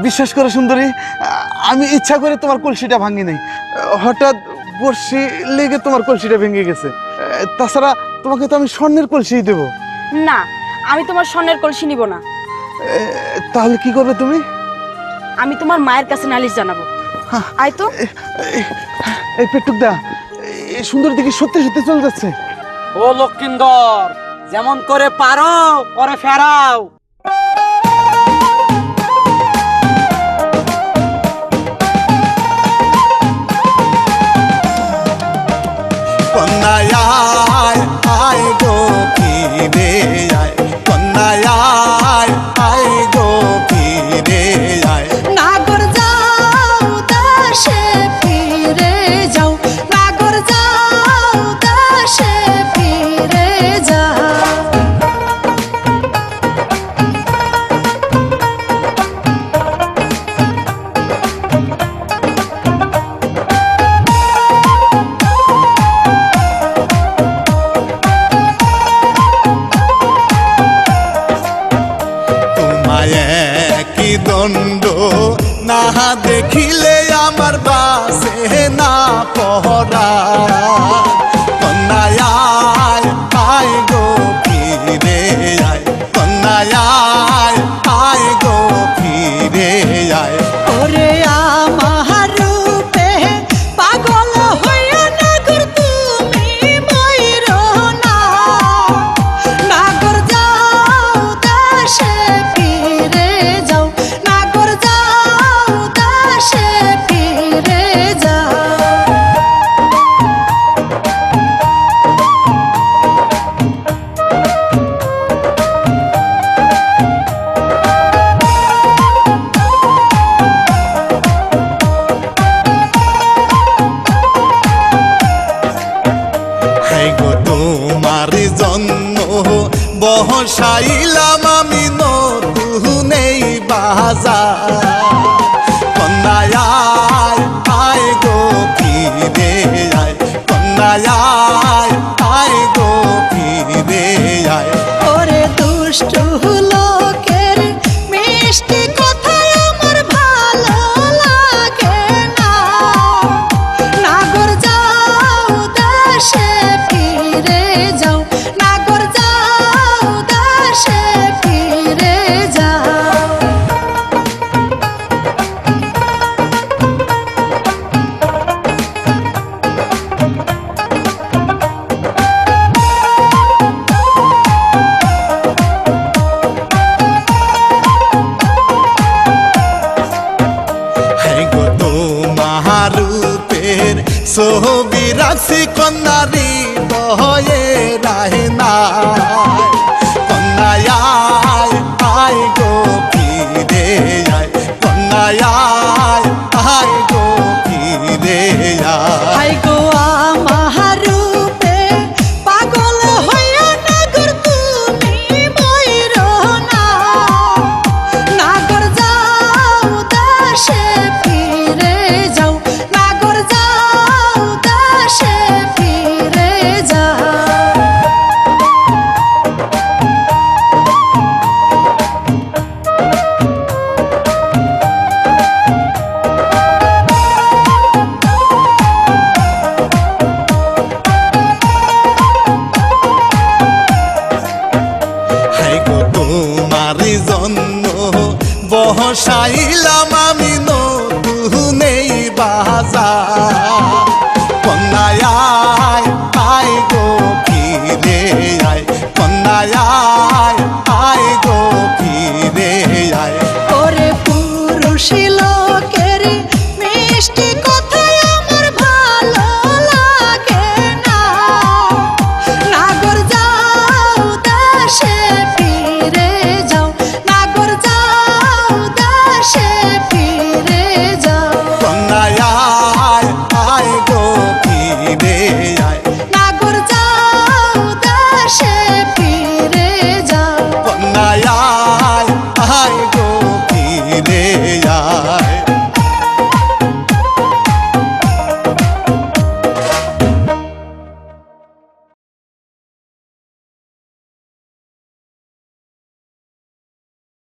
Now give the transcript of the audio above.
বিশ্বাস করো সুন্দরী, আমি ইচ্ছা করে তোমার কলসিটা ভাঙি নাই। হঠাৎ বর্ষি লেগে তোমার কলসিটা ভেঙে গেছে। তাছাড়া তোমাকে তো আমি স্বর্ণের কলসি দেবো। না, আমি তোমার স্বর্ণের কলসি নিব না। তাহলে কি করবে তুমি? আমি তোমার মায়ের কাছে নালিশ জানাবো। আয় তো। এই পেটুক দা, এই সুন্দর দিকে সত্যি সত্যি চলে যাচ্ছে। ও লক্ষিন্দর, যেমন করে পারো করে ফেরাও। কন্যায় আয় গো ফিরে আয়, কন্যায় আয় গো ফিরে আয়। নাগর যাও দেশে ফিরে যাও, নাগর যাও দেশে ফিরে যাও। কি দণ্ড না দেখিলে আমার বাসে না পহরা। কন্যায় আয় গো ফিরে আয়, কন্যায় আয় গো ফিরে আয়। ওরে আমার রূপে পাগল হইয়া নাগর তুমি ময়ূর না, নাগর যাও দেশে ফিরে যাও, নাগর যাও দেশে ফিরে যাও। তোমার জন্য বহসাইলাম আমি নতুন এই বাজার। কন্যায় আয় গো ফিরে আয়, কন্যায় আয় গো ফিরে আয়। ওরে দুষ্ট লোকের মিষ্টি কথায় আমার ভালো লাগে না, নাগর যাও দেশে ফিরে যাও, নাগর যাও দেশে ফিরে যাও। তোমার রূপের ছবি রাখছি কন্যারি বয়ে রাহে না। কন্যায় আয় গো ফিরে আয়, কন্যায় আয় গো ফিরে আয়। হাই গো আমার রূপে পাগল হইয়া নাগর তুমি ময়ূর না, নাগর যাও দেশে ফিরে যাও, নাগর যাও দেশে ফিরে যাও। তোমার জন্য বহসাইলাম আমি